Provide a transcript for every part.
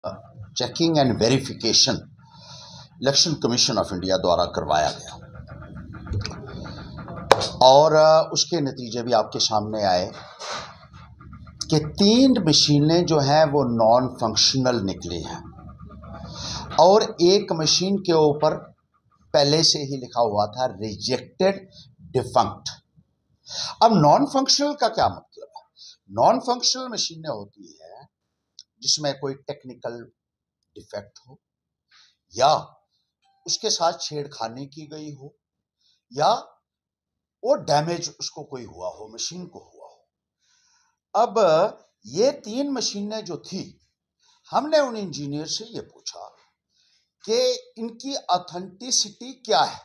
Checking and verification election commission of India द्वारा करवाया गया और उसके नतीजे भी आपके सामने आए कि 3 मशीनें जो हैं वो नॉन फंक्शनल निकली हैं और एक मशीन के ऊपर पहले से ही लिखा हुआ था रिजेक्टेड डिफंक्ट। अब नॉन फंक्शनल का क्या मतलब है? नॉन फंक्शनल मशीनें होती है जिसमें कोई टेक्निकल डिफेक्ट हो या उसके साथ छेड़खानी की गई हो या वो डैमेज उसको कोई हुआ हो, मशीन को हुआ हो। अब ये 3 मशीनें जो थी, हमने उन इंजीनियर से ये पूछा कि इनकी ऑथेंटिसिटी क्या है,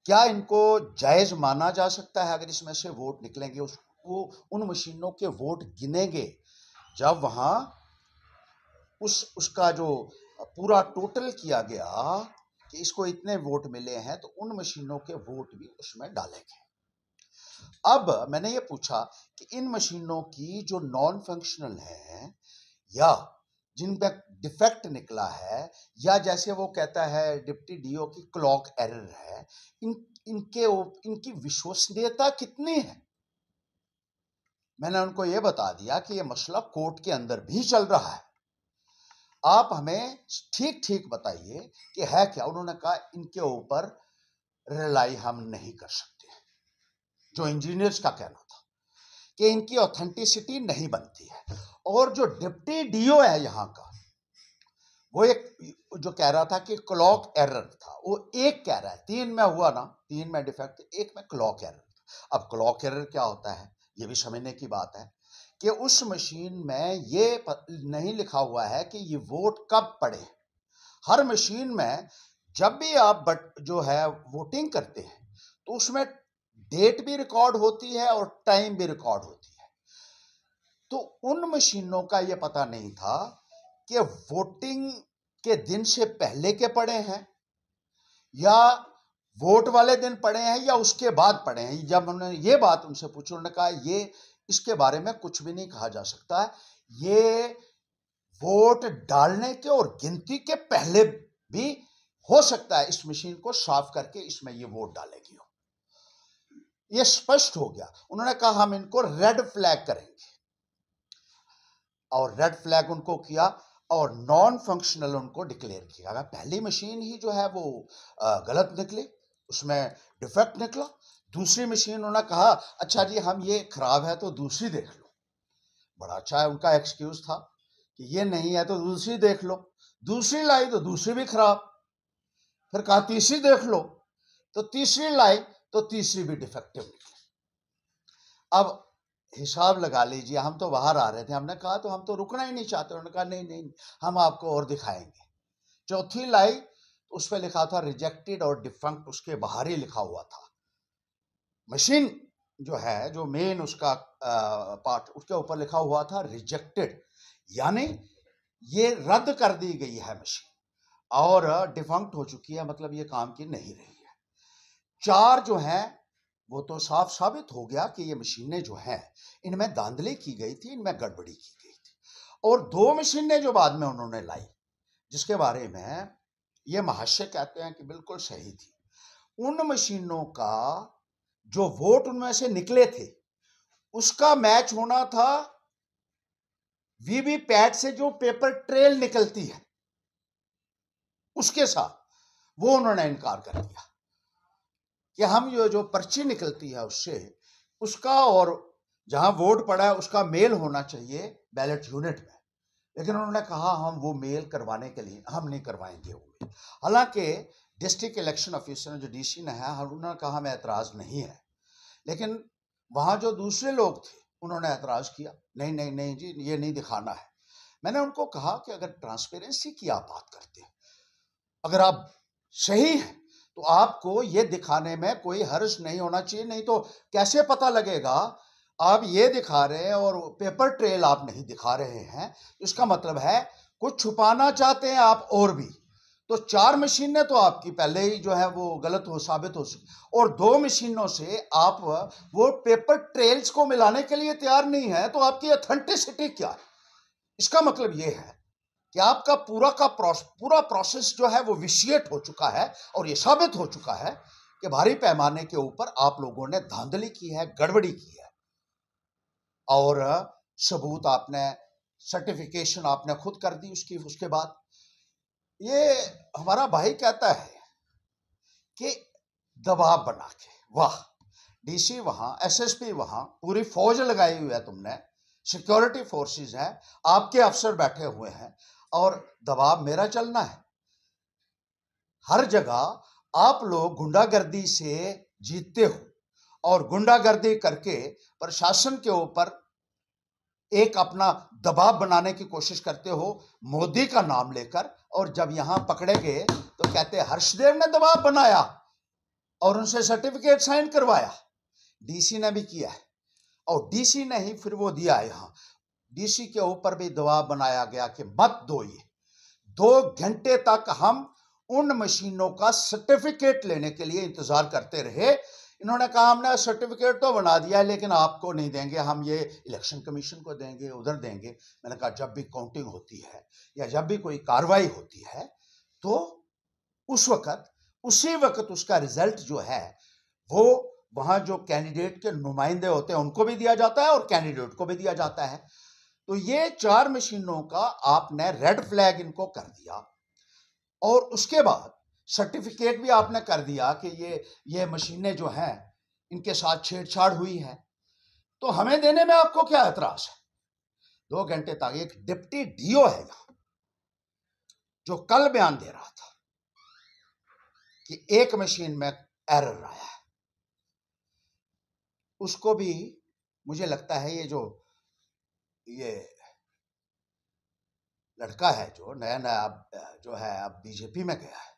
क्या इनको जायज माना जा सकता है? अगर इसमें से वोट निकलेंगे, वो उन मशीनों के वोट गिनेंगे जब वहां उसका जो पूरा टोटल किया गया कि इसको इतने वोट मिले हैं, तो उन मशीनों के वोट भी उसमें डालेंगे। अब मैंने ये पूछा कि इन मशीनों की जो नॉन फंक्शनल है या जिन पे डिफेक्ट निकला है या जैसे वो कहता है डिप्टी डीओ की क्लॉक एरर है, इनकी विश्वसनीयता कितनी है? मैंने उनको ये बता दिया कि ये मसला कोर्ट के अंदर भी चल रहा है, आप हमें ठीक ठीक बताइए कि है क्या। उन्होंने कहा इनके ऊपर रिलाई हम नहीं कर सकते। जो इंजीनियर्स का कहना था कि इनकी ऑथेंटिसिटी नहीं बनती है। और जो डिप्टी डीओ है यहाँ का, वो एक जो कह रहा था कि क्लॉक एरर था, वो एक कह रहा है 3 में हुआ ना, 3 में डिफेक्ट, 1 में क्लॉक एरर। अब क्लॉक एरर क्या होता है ये भी समझने की बात है कि उस मशीन में ये नहीं लिखा हुआ है कि ये वोट कब पड़े। हर मशीन में जब भी आप जो है वोटिंग करते हैं तो उसमें डेट भी रिकॉर्ड होती है और टाइम भी रिकॉर्ड होती है। तो उन मशीनों का ये पता नहीं था कि वोटिंग के दिन से पहले के पड़े हैं या वोट वाले दिन पड़े हैं या उसके बाद पड़े हैं। जब हमने ये बात उनसे पूछी, उन्होंने कहा ये इसके बारे में कुछ भी नहीं कहा जा सकता, ये वोट डालने के और गिनती के पहले भी हो सकता है, इस मशीन को साफ करके इसमें ये वोट डालेगी हो। ये स्पष्ट हो गया। उन्होंने कहा हम इनको रेड फ्लैग करेंगे और रेड फ्लैग उनको किया और नॉन फंक्शनल उनको डिक्लेयर किया। पहली मशीन ही जो है वो गलत निकली, उसमें डिफेक्ट निकला। दूसरी मशीन उन्होंने कहा अच्छा जी हम ये खराब है तो दूसरी देख लो। बड़ा अच्छा है उनका एक्सक्यूज था कि ये नहीं है तो दूसरी देख लो। दूसरी लाई तो दूसरी भी खराब, फिर कहा तीसरी देख लो, तो तीसरी लाई तो तीसरी भी डिफेक्टिव निकली। अब हिसाब लगा लीजिए, हम तो बाहर आ रहे थे, हमने कहा तो हम तो रुकना ही नहीं चाहते। उन्होंने कहा नहीं नहीं हम आपको और दिखाएंगे। चौथी लाई उस पर लिखा था रिजेक्टेड और डिफंक्ट, उसके बाहर ही लिखा हुआ था। मशीन जो है, जो मेन उसका पार्ट, उसके ऊपर लिखा हुआ था रिजेक्टेड, यानी ये रद्द कर दी गई है मशीन और डिफंक्ट हो चुकी है, मतलब ये काम की नहीं रही है। 4 जो है वो तो साफ साबित हो गया कि ये मशीनें जो हैं इनमें धांधली की गई थी, इनमें गड़बड़ी की गई थी। और 2 मशीनें जो बाद में उन्होंने लाई, जिसके बारे में ये महाशय कहते हैं कि बिल्कुल सही थी, उन मशीनों का जो वोट उनमें से निकले थे उसका मैच होना था वीवीपैट से जो पेपर ट्रेल निकलती है उसके साथ। वो उन्होंने इनकार कर दिया कि हम जो पर्ची निकलती है उससे, उसका और जहां वोट पड़ा है उसका मेल होना चाहिए बैलेट यूनिट में। लेकिन उन्होंने कहा हम वो मेल करवाने के लिए हम नहीं करवाएंगे वो। हालांकि डिस्ट्रिक्ट इलेक्शन ऑफिसर जो डीसी ने है, उन्होंने कहा हमें एतराज नहीं है, लेकिन वहां जो दूसरे लोग थे उन्होंने एतराज किया, नहीं नहीं नहीं जी ये नहीं दिखाना है। मैंने उनको कहा कि अगर ट्रांसपेरेंसी की आप बात करते हैं, अगर आप सही हैं तो आपको ये दिखाने में कोई हर्ज नहीं होना चाहिए। नहीं तो कैसे पता लगेगा आप ये दिखा रहे हैं और पेपर ट्रेल आप नहीं दिखा रहे हैं, इसका मतलब है कुछ छुपाना चाहते हैं आप। और भी तो 4 मशीनें तो आपकी पहले ही जो है वो गलत साबित हो सकती, और 2 मशीनों से आप वो पेपर ट्रेल्स को मिलाने के लिए तैयार नहीं है, तो आपकी ऑथेंटिसिटी क्या है? इसका मतलब यह है कि आपका पूरा प्रोसेस जो है वो विशिएट हो चुका है और ये साबित हो चुका है कि भारी पैमाने के ऊपर आप लोगों ने धांधली की है, गड़बड़ी की है। और सबूत आपने, सर्टिफिकेशन आपने खुद कर दी उसके बाद ये हमारा भाई कहता है कि दबाव बना के, वाह, डीसी वहां, एसएसपी वहां, पूरी फौज लगाई हुई है तुमने, सिक्योरिटी फोर्सेस है, आपके अफसर बैठे हुए हैं और दबाव मेरा चलना है। हर जगह आप लोग गुंडागर्दी से जीतते हो और गुंडागर्दी करके प्रशासन के ऊपर एक अपना दबाव बनाने की कोशिश करते हो मोदी का नाम लेकर, और जब यहां पकड़े गए तो कहते हर्षदेव ने दबाव बनाया और उनसे सर्टिफिकेट साइन करवाया। डीसी ने भी किया है और डीसी ने ही फिर वो दिया है। यहां डीसी के ऊपर भी दबाव बनाया गया कि मत दो। ये 2 घंटे तक हम उन मशीनों का सर्टिफिकेट लेने के लिए इंतजार करते रहे। इन्होंने कहा हमने सर्टिफिकेट तो बना दिया है लेकिन आपको नहीं देंगे, हम ये इलेक्शन कमीशन को देंगे, उधर देंगे। मैंने कहा जब भी काउंटिंग होती है या जब भी कोई कार्रवाई होती है तो उसी वक्त उसका रिजल्ट जो है वो वहां जो कैंडिडेट के नुमाइंदे होते हैं उनको भी दिया जाता है और कैंडिडेट को भी दिया जाता है। तो ये 4 मशीनों का आपने रेड फ्लैग इनको कर दिया और उसके बाद सर्टिफिकेट भी आपने कर दिया कि ये मशीनें जो हैं इनके साथ छेड़छाड़ हुई है। तो हमें देने में आपको क्या एतराज है? 2 घंटे तक एक डिप्टी डीओ है यहां जो कल बयान दे रहा था कि एक मशीन में एरर आया है, उसको भी मुझे लगता है ये लड़का है जो नया नया जो है अब बीजेपी में गया है,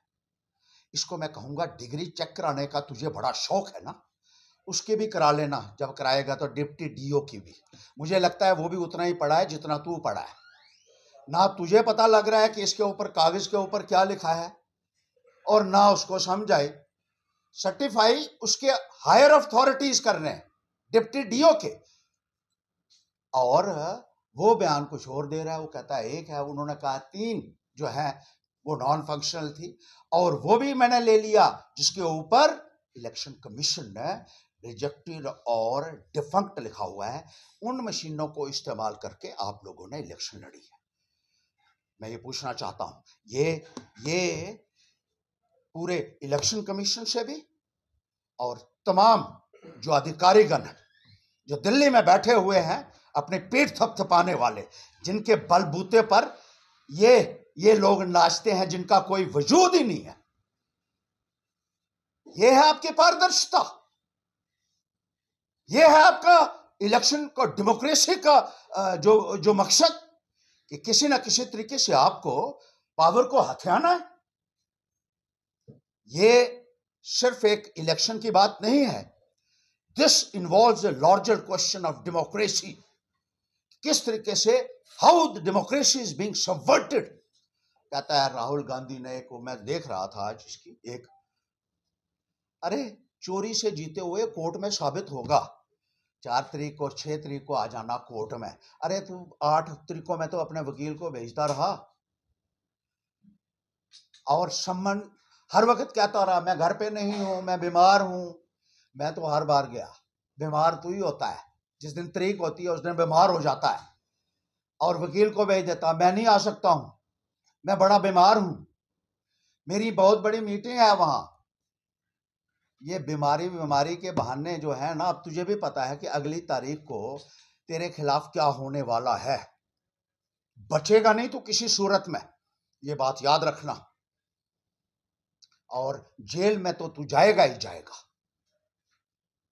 इसको मैं कहूंगा डिग्री चेक कराने का तुझे बड़ा शौक है ना, उसकी भी करा लेना जब कराएगा तो, डिप्टी डीओ की भी। मुझे लगता है वो भी उतना ही पढ़ा है जितना तू पढ़ा है ना। तुझे पता लग रहा है कि इसके ऊपर कागज के ऊपर क्या लिखा है और ना उसको समझ आए। सर्टिफाई उसके हायर अथॉरिटीज कर रहे हैं, डिप्टी डीओ के, और वो बयान कुछ और दे रहा है। वो कहता है 1 है, उन्होंने कहा 3 जो है वो नॉन फंक्शनल थी और वो भी मैंने ले लिया जिसके ऊपर इलेक्शन कमीशन ने रिजेक्टेड और डिफंक्ट लिखा हुआ है। उन मशीनों को इस्तेमाल करके आप लोगों ने इलेक्शन लड़ी है। मैं ये पूछना चाहता हूं, ये पूरे इलेक्शन कमीशन से भी और तमाम जो अधिकारीगण हैं जो दिल्ली में बैठे हुए हैं अपने पेट थपथपाने वाले, जिनके बलबूते पर ये लोग नाचते हैं, जिनका कोई वजूद ही नहीं है, ये है आपकी पारदर्शिता, ये है आपका इलेक्शन को, डेमोक्रेसी का जो मकसद कि किसी ना किसी तरीके से आपको पावर को हथियाना है। ये सिर्फ एक इलेक्शन की बात नहीं है, this involves a larger question of democracy. किस तरीके से how the democracy is being subverted. कहता है राहुल गांधी ने, एक मैं देख रहा था आज इसकी एक, अरे चोरी से जीते हुए कोर्ट में साबित होगा, 4 तारीख को 6 तारीख को आ जाना कोर्ट में। अरे तू 8 तारीखों में तो अपने वकील को भेजता रहा और सम्मन हर वक्त कहता रहा मैं घर पे नहीं हूं, मैं बीमार हूं। मैं तो हर बार गया, बीमार तू ही होता है, जिस दिन तारीख होती है उस दिन बीमार हो जाता है और वकील को भेज देता मैं नहीं आ सकता हूं, मैं बड़ा बीमार हूं, मेरी बहुत बड़ी मीटिंग है वहां। ये बीमारी के बहाने जो है ना, अब तुझे भी पता है कि अगली तारीख को तेरे खिलाफ क्या होने वाला है, बचेगा नहीं तो किसी सूरत में, ये बात याद रखना। और जेल में तो तू जाएगा ही जाएगा,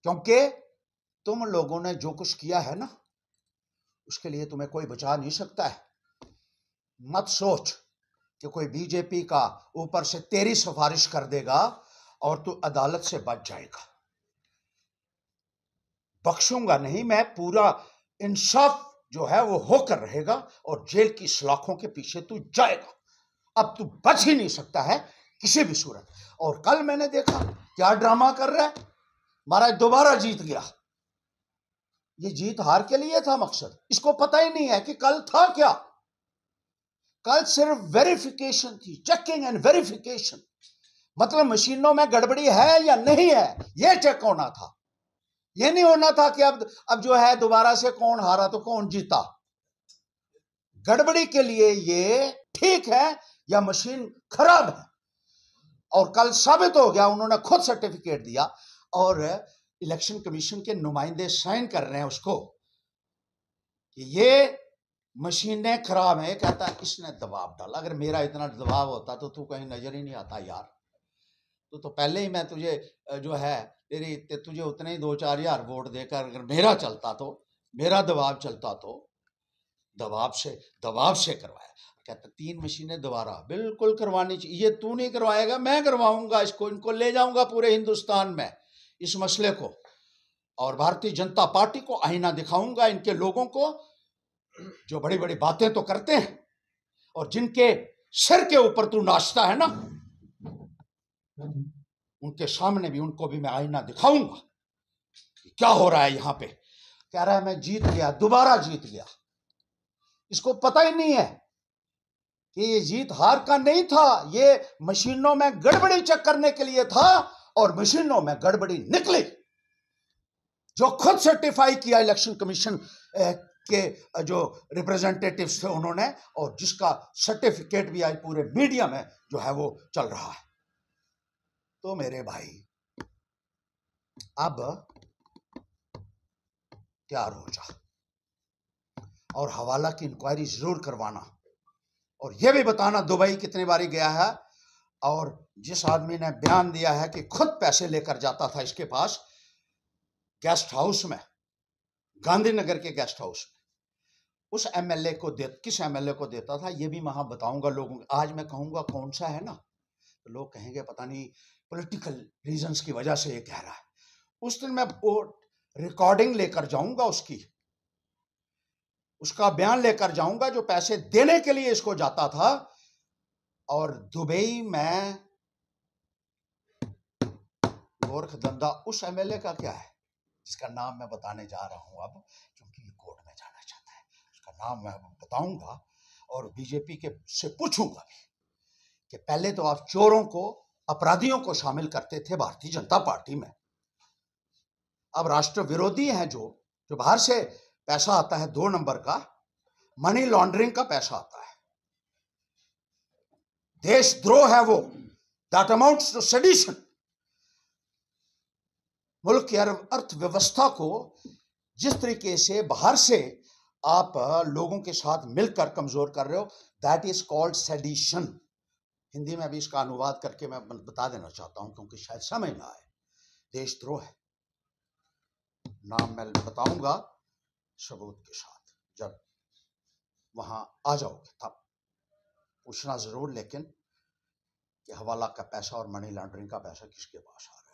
क्योंकि तुम लोगों ने जो कुछ किया है ना उसके लिए तुम्हें कोई बचा नहीं सकता है। मत सोच कि कोई बीजेपी का ऊपर से तेरी सिफारिश कर देगा और तू अदालत से बच जाएगा। बख्शूंगा नहीं मैं, पूरा इंसाफ जो है वो होकर रहेगा और जेल की सलाखों के पीछे तू जाएगा। अब तू बच ही नहीं सकता है किसी भी सूरत। और कल मैंने देखा क्या ड्रामा कर रहा है, महाराज दोबारा जीत गया। ये जीत हार के लिए था मकसद, इसको पता ही नहीं है कि कल था क्या। कल सिर्फ वेरिफिकेशन थी, चेकिंग एंड वेरिफिकेशन, मतलब मशीनों में गड़बड़ी है या नहीं है यह चेक होना था। यह नहीं होना था कि अब जो है दोबारा से कौन हारा तो कौन जीता। गड़बड़ी के लिए ये ठीक है या मशीन खराब है, और कल साबित हो गया, उन्होंने खुद सर्टिफिकेट दिया और इलेक्शन कमीशन के नुमाइंदे साइन कर रहे हैं उसको कि ये मशीनें खराब है। कहता है इसने दबाव डाला, अगर मेरा इतना दबाव होता तो तू कहीं नजर ही नहीं आता यार, तो पहले ही मैं तुझे जो है तुझे उतने ही 2-4 हजार वोट देकर अगर मेरा चलता तो, मेरा दबाव चलता तो दबाव से करवाया। कहता 3 मशीनें दोबारा बिल्कुल करवानी चाहिए, ये तू नहीं करवाएगा मैं करवाऊंगा, इनको ले जाऊंगा पूरे हिंदुस्तान में इस मसले को, और भारतीय जनता पार्टी को आईना दिखाऊंगा इनके लोगों को जो बड़ी बड़ी बातें तो करते हैं और जिनके सिर के ऊपर तू नाचता है ना, उनके सामने भी उनको भी मैं आईना दिखाऊंगा कि क्या हो रहा है यहां पे। कह रहा है मैं जीत गया, दोबारा जीत गया। इसको पता ही नहीं है कि ये जीत हार का नहीं था, ये मशीनों में गड़बड़ी चेक करने के लिए था, और मशीनों में गड़बड़ी निकली जो खुद सर्टिफाई किया इलेक्शन कमीशन के जो रिप्रेजेंटेटिव्स थे उन्होंने, और जिसका सर्टिफिकेट भी आज पूरे मीडिया में जो है वो चल रहा है। तो मेरे भाई अब तैयार हो जा और हवाला की इंक्वायरी जरूर करवाना, और यह भी बताना दुबई कितनी बारी गया है, और जिस आदमी ने बयान दिया है कि खुद पैसे लेकर जाता था इसके पास गेस्ट हाउस में, गांधीनगर के गेस्ट हाउस में, उस एमएलए को किस एमएलए को देता था ये भी वहां बताऊंगा लोगों को। आज मैं कहूंगा कौन सा है ना, तो लोग कहेंगे पता नहीं पॉलिटिकल रीजंस की वजह से ये कह रहा है। उस दिन मैं वो रिकॉर्डिंग लेकर जाऊंगा उसका बयान लेकर जाऊंगा जो पैसे देने के लिए इसको जाता था। और दुबई में गोरख धंधा उस एमएलए का क्या है जिसका नाम मैं बताने जा रहा हूं अब, क्योंकि ये कोर्ट में जाना चाहता है, उसका नाम मैं बताऊंगा और बीजेपी के से पूछूंगा भी कि पहले तो आप चोरों को, अपराधियों को शामिल करते थे भारतीय जनता पार्टी में, अब राष्ट्र विरोधी हैं जो बाहर से पैसा आता है 2 नंबर का, मनी लॉन्ड्रिंग का पैसा आता है, देशद्रोह है वो, दैट अमाउंट्स टू सेडिशन। मुल्क की अर्थव्यवस्था को जिस तरीके से बाहर से आप लोगों के साथ मिलकर कमजोर कर रहे हो, that is called sedition. Hindi में भी इसका अनुवाद करके मैं बता देना चाहता हूं क्योंकि शायद समझ ना आए। देशद्रोह है, नाम मैं बताऊंगा सबूत के साथ, जब वहां आ जाओगे तब पूछना जरूर, लेकिन कि हवाला का पैसा और मनी लॉन्ड्रिंग का पैसा किसके पास आ रहा है।